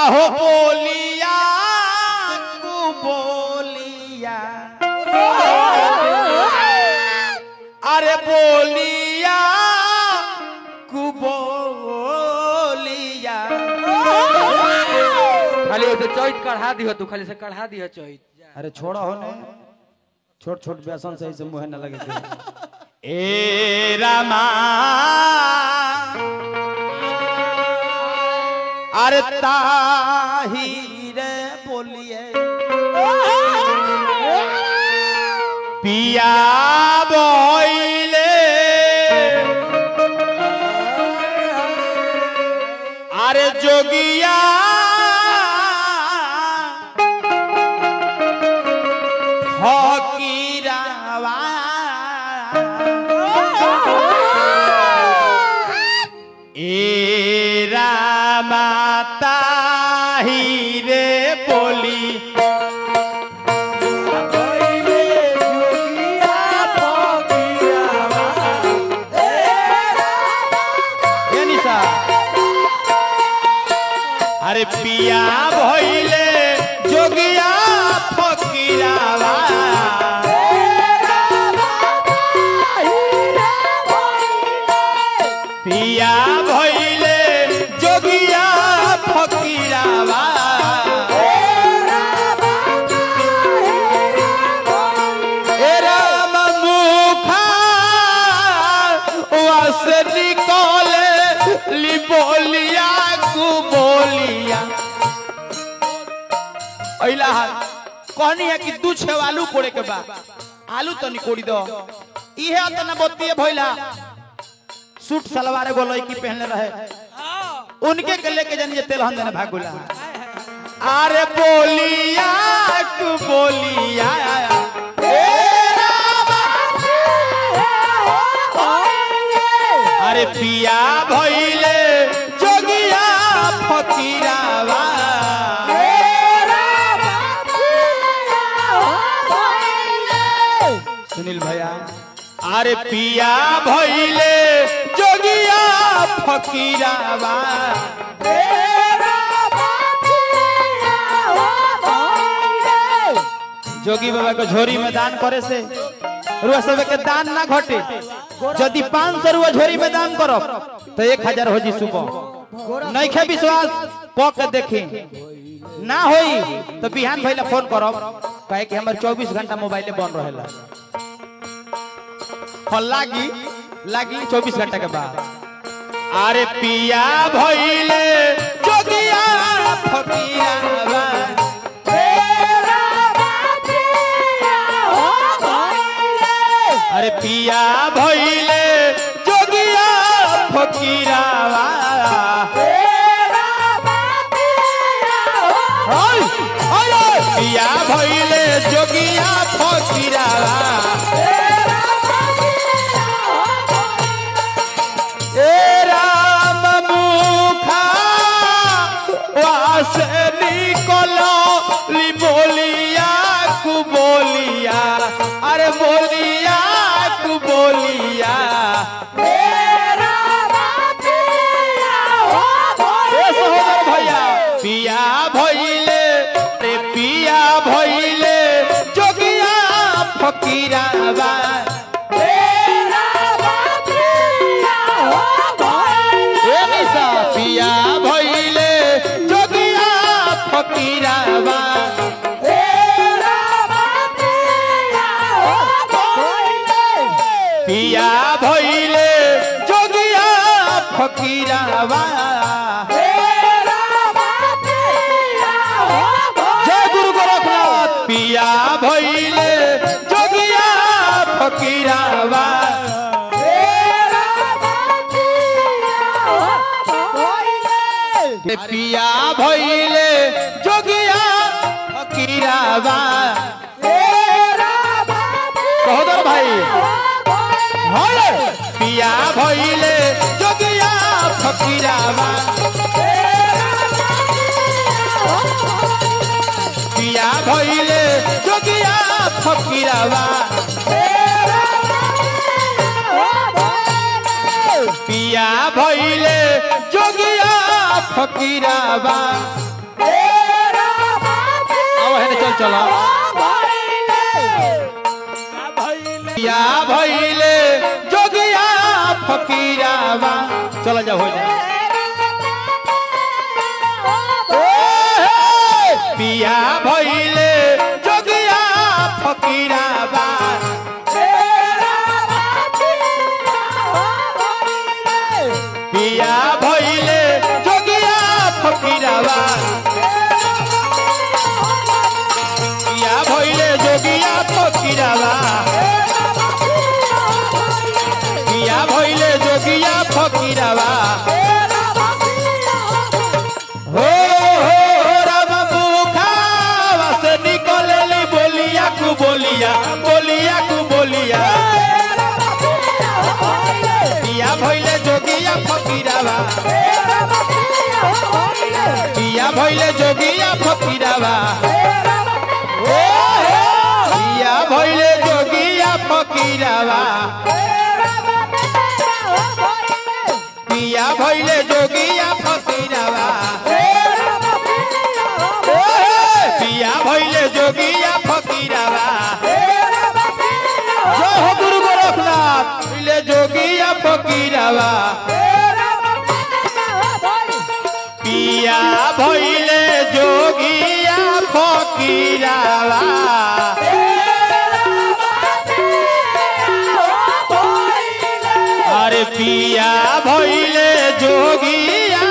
आहो बोलिया कु बोलिया अरे बोलिया कु बोलिया खाली उसे चौथ कढ़ा दियो तू खाली से कढ़ा दियो चौथ। अरे छोड़ा होने छोट छोट व्यसन सही से मुँह न लगे ए रामा अरे ताही रे बोलिए पिया बोइले अरे जोगिया फकीरावा ए रामा ताही रे बोली अरे पिया भइले जोगिया फकीरावा पिया भइले जोगिया फकीरावा ए राम मुखा वासे निकले ली बोलिया कु बोलिया अइला कहनी है कि तू छे आलू कोड़े के बा आलू तो निकोड़ी दो इहे अतना बत्तीए भइला सूट सलवार एगो लड़की पहनले रहे उनके के लेके जानी तेल हम देने भागुला अरे बोलिया कु बोलिया ए रामा अरे पिया भइले जोगिया फकीरावा सुनील भैया अरे पिया भइले जोगिया फकीरावा जोगी बाबा को झोरी में दान करे से रुआ सब के दान ना घटे यदि 500 रुआ झोरी में दान करो तो 1000 हो जी सुबह नहीं खे विश्वास पक देखी ना होई तो बिहान भइला फोन करो कहे कि हमर 24 घंटा मोबाइल बन रहेला लागी लागी 24 घंटा के बाद अरे पिया भइले जोगिया फकीरावा अरे पिया भइले जोगिया फकीरावा पिया भइले जोगिया फकीरावा ए राम मुखा वासे निकलो ली बोलिया कु बोलिया अरे बोलिया कु बोलिया सहोदर भैया पिया भइले रे पिया भइले जोगिया फकीरावा पिया भइले जोगिया फकीरावा पिया भइले जोगिया फकीरावा जय गुरु गोरखनाथ पिया भइले जोगिया फकीरावा पिया भइले जोगिया फकीरावा सहोदर भाई पिया भइले जोगिया फकीरावा पिया भइले जोगिया फकीरावा पिया भइले जोगिया फकीरावा चलो पिया भइले जोगिया फकीरावा चलो जा हो जा पिया भइले जोगिया फकीरावा पिया भइले जोगिया फकीरावा पिया भइले जोगिया फकीरावा पिया भइले जोगिया फकीरावा हो राम मुखावा से निकलली बोलिया कु बोलिया बोलिया कु बोलिया पिया भइले जोगिया फकीरावा पिया भइले जोगिया फकीरावा पिया भइले जोगिया फकीरावा पिया भइले जोगिया फकीरावा पिया भइले जोगिया फकीरावा जो हो गुरु गोरखनाथ भइले जोगिया फकीरावा पिया भइले जोगिया फकीरावा अरे पिया भइले जोगिया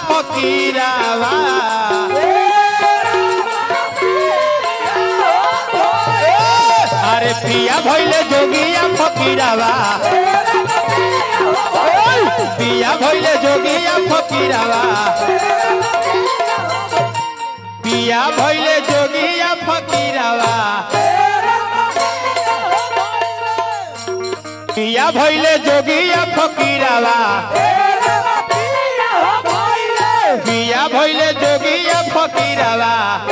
फकीरावा अरे पिया भइले जोगिया फकीरावा पिया भइले जोगिया फकीरावा पिया भइले जोगिया फकीरावा पिया भइले जोगिया फकीरावा पिया भइले जोगिया फकीरावा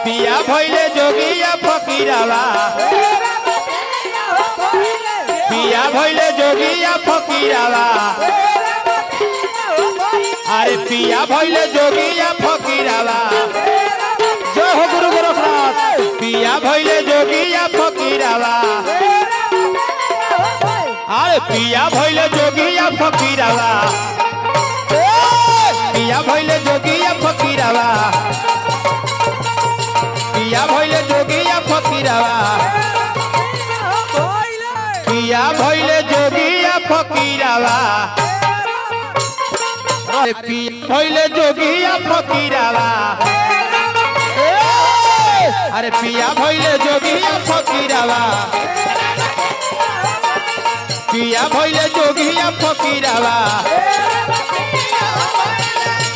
पिया भइले जोगिया फकीरावा पिया भइले जोगिया फकीरावा अरे पिया भइले जोगिया फकीरावा जो हो गुरु गोरखनाथ पिया भइले जोगिया फकीरावा अरे पिया भइले जोगिया फकीरावा पिया भइले जोगिया फकीरावा पिया भइले जोगिया फकीरावा पिया भइले जोगिया फकीरावा पिया भइले जोगिया फकीरावा अरे पिया भइले जोगिया फकीरावा पिया भइले जोगिया फकीरावा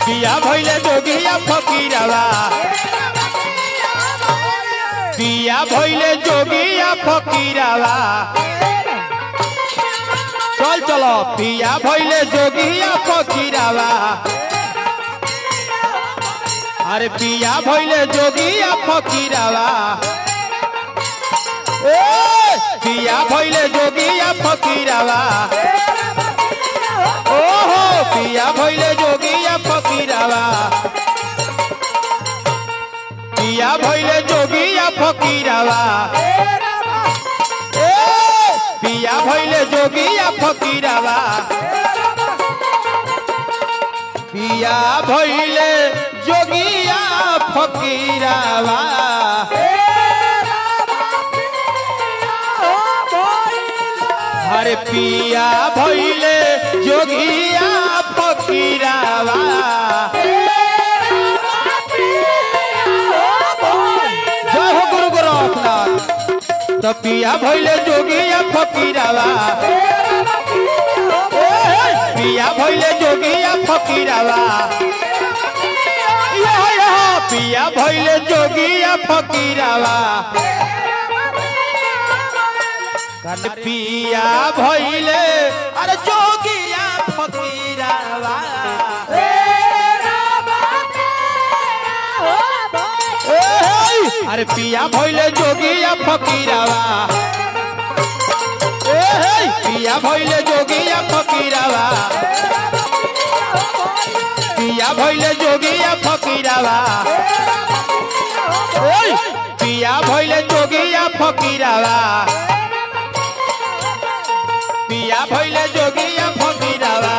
पिया भइले जोगिया फकीरावा पिया भइले जोगिया फकीरावा चल चलो पिया भइले जोगिया फकीरावा अरे पिया भइले जोगिया फकीरावा पिया भइले जोगिया फकीरावा ओहो पिया भइले जोगिया फकीरावा पिया भइले जोगिया फकीरावा पिया भइले जोगिया फकीरावा पिया भइले जोगिया फकीरावा अरे पिया भइले जोगिया फकीरावा जय हो गुरु गोरखनाथ तो पिया भइले जोगिया फकीरावा पिया भइले जोगिया फकीरावा पिया भइले जोगिया फकीरावा पिया भइले अरे जोगिया फकीरावा अरे पिया भइले जोगिया फकीरावा पिया भइले जोगिया फकीरावा पिया भइले जोगिया फकीरावा ओय पिया भइले जोगिया फकीरावा पिया भइले जोगिया फकीरावा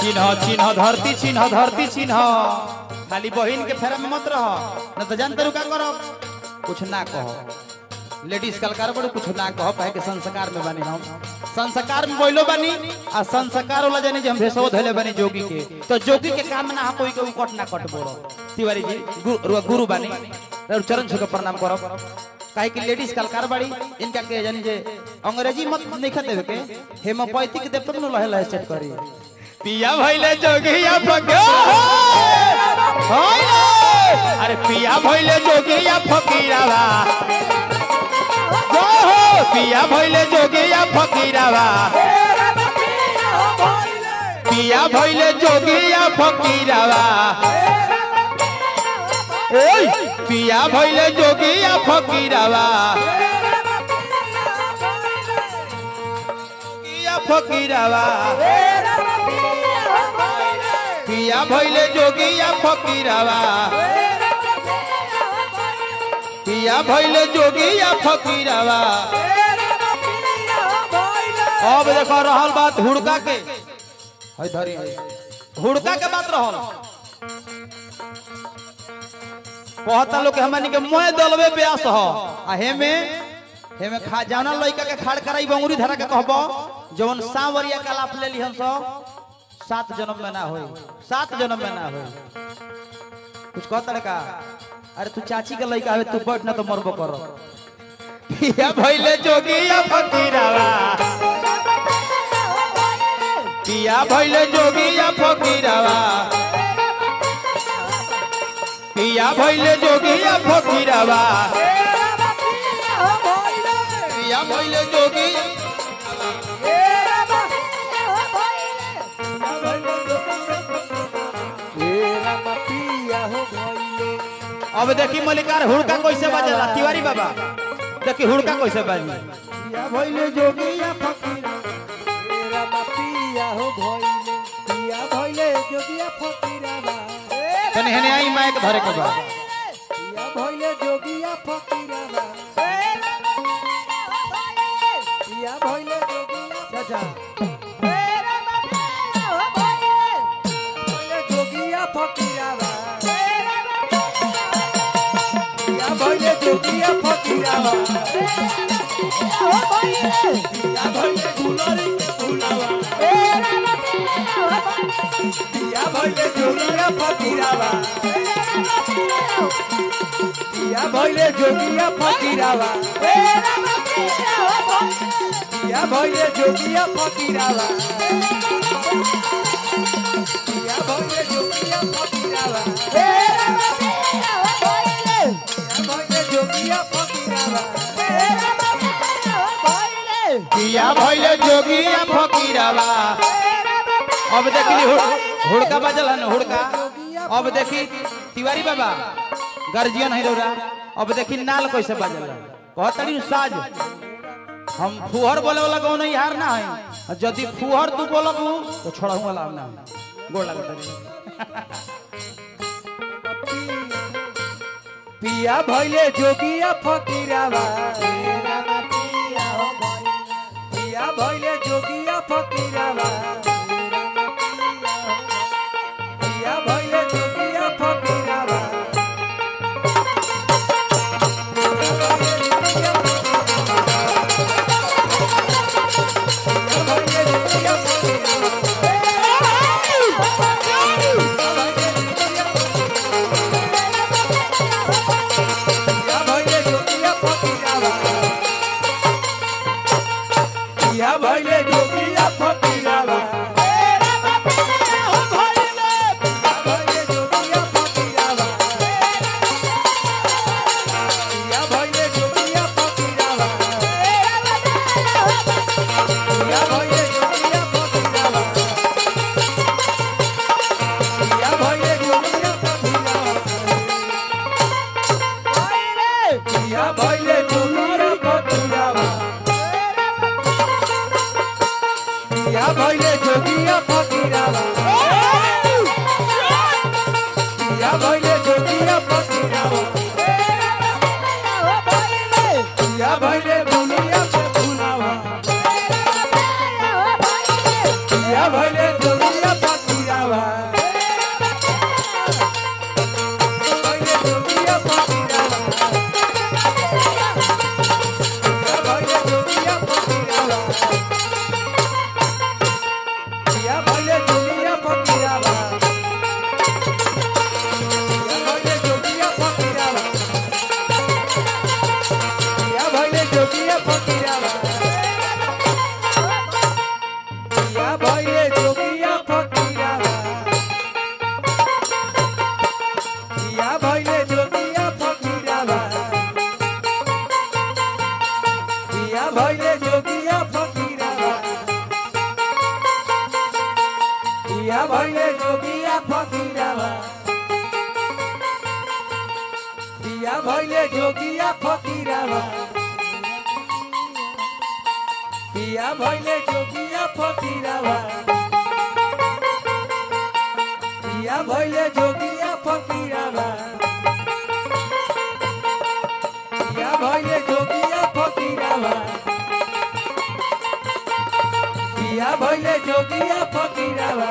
चिन्ह चिन्ह धरती चिन्ह खाली बहिन के फेरा में मत रह न तो जानते रुका करो कुछ ना कहो लेडीज कलकार बड़े कुछ ना कहो कहे के संस्कार में बनी हम संस्कार में बोलो बनी आ संस्कार वाला जानी जे हम भेसो धले बनी जोगी के तो जोगी के काम ना कोई के कट ना कट बोलो तिवारी जी गुरु बनी चरण छू के प्रणाम करो काहे कि लेडीज कलकार बड़ी इनका के जानी जे अंग्रेजी मत नहीं खते के हेमोपैथिक देव तब न लहे लहे सेट करी पिया भइले जोगिया अरे पिया भइले जोगिया फकीरावा पिया भइले जोगिया फकीरावा पिया भइले जोगिया फकीरावा ओय पिया भइले जोगिया फकीरावा फकीरावा पिया भइले जोगिया फकीरावा पिया भइले जोगिया फकीरावा अब देखो रहल बात हुड़का के है धरी हुड़का के बात रहल कहता लोग हमनी के मोह दलवे ब्यास हो आ हेमे खा जाना लइका के खाड़ कराई बंगुरी धरा के कहबो जवन सांवरिया का लाभ ले ली हम सब 7 जन्म में ना होई 7 जन्म में ना होई कुछ कहता रे का अरे तू चाची के लइका हवे तू बैठ ना तो मरबो करो पिया भइले जोगिया फकीरावा पिया भइले जोगिया फकीरावा पिया भइले जोगिया फकीरावा पिया भइले जोगिया अब देखी मलिकार हुड़का कैसे बजेला तिवारी बाबा देखी हुड़का कैसे बाजी पिया भइले जोगिया फकीरा पिया हो भइले पिया भइले जोगिया फकीरावा तने हेने आई माइक धरे के बा पिया भइले जोगिया फकीरावा पिया भइले जोगिया चाचा जोगिया फकीरावा पिया भइले जोगिया फकीरावा पिया भइले गुलरी फुलावा पिया भइले जोगिया फकीरावा पिया भइले जोगिया फकीरावा पिया भइले जोगिया फकीरावा पिया भइले जोगिया फकीरावा पिया भइले जोगिया फकीरावा अब देखी हुड़का बजल है हुड़का अब देखी तिवारी बाबा गार्जियन है रौरा अब देखी नाल कैसे बजल कहतरी साज हम फुहर बोले वाला कौन यार ना है यदि फुहर तू बोलब तो छोड़ू वाला ना गोड़ लगता पिया भइले जोगिया फकीरावा पिया भइले जोगिया फकीरावा पिया भइले जोगिया फकीरावा पिया भइले जोगिया फकीरावा पिया भइले जोगिया फकीरावा फकीरावा पिया भइले जोगिया फकीरावा पिया भइले दुनिया पे भुलावा पिया भइले जोगिया फकीरावा भइले जोगिया फकीरावा भइले जोगिया फकीरावा पिया भइले जोगिया फकीरावा पिया भइले जोगिया फकीरावा पिया भइले जोगिया फकीरावा पिया भइले जोगिया फकीरावा पिया भइले जोगिया फकीरावा पिया भइले जोगिया फकीरावा पिया भइले जोगिया फकीरावा पिया भइले जोगिया फकीरावा पिया भइले जोगिया फकीरावा पिया भइले जोगिया फकीरावा पिया भइले जोगिया फकीरावा पिया भइले जोगिया फकीरावा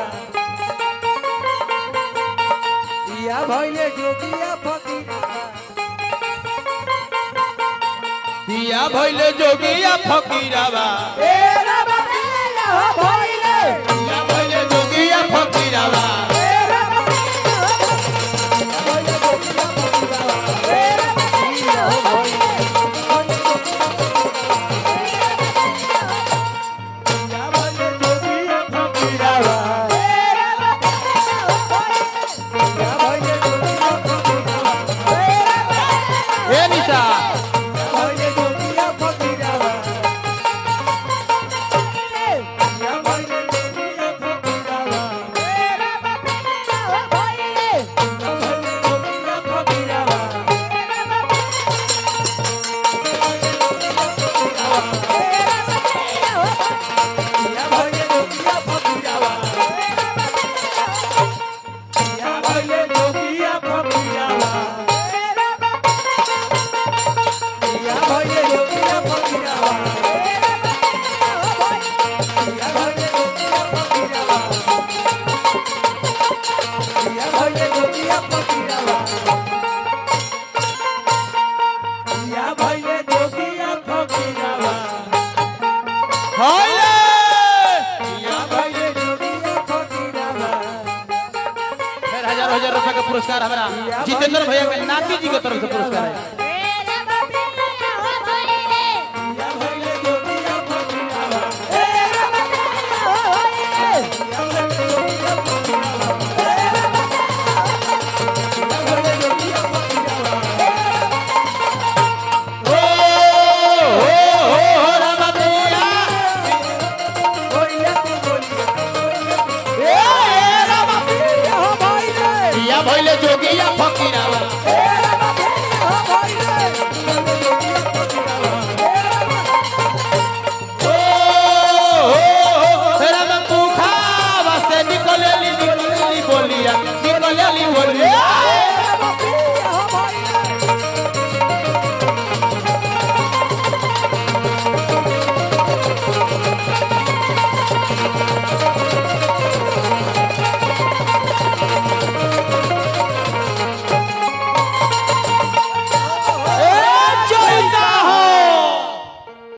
पिया भइले जोगिया फकीरावा तेरा बतिया भइले पिया भइले जोगिया फकीरावा तेरा बतिया भइले जोगिया फकीरावा तेरा बतिया भइले पिया भइले जोगिया फकीरावा तेरा बतिया पिया भइले जोगिया फकीरावा तेरा ए निशा भइले जोगिया फकीरावा पिया भइले जोगिया फकीरावा तेरा बतिया भइले पिया भइले जोगिया फकीरावा पिया भइले जोगिया फकीरावा पिया भइले जोगिया फकीरावा पिया भइले जोगिया फकीरावा पिया भइले जोगिया फकीरावा पिया भइले जोगिया फकीरावा पिया भइले जोगिया फकीरावा होले पिया भइले जोगिया फकीरावा फिर हजार हजार रुपए का पुरस्कार हमारा जितेंद्र भैया के नाती जी की तरफ से पुरस्कार है पिया भइले जोगिया फकीरावा पिया भइले जोगिया फकीरावा पिया भइले जोगिया फकीरावा ओ रामतिया बोलिया तू बोलिया ए रामतिया भइले पिया भइले जोगिया फकीरावा ओ राम मुखावा से निकलेली बोलिया निकलेली बोलिया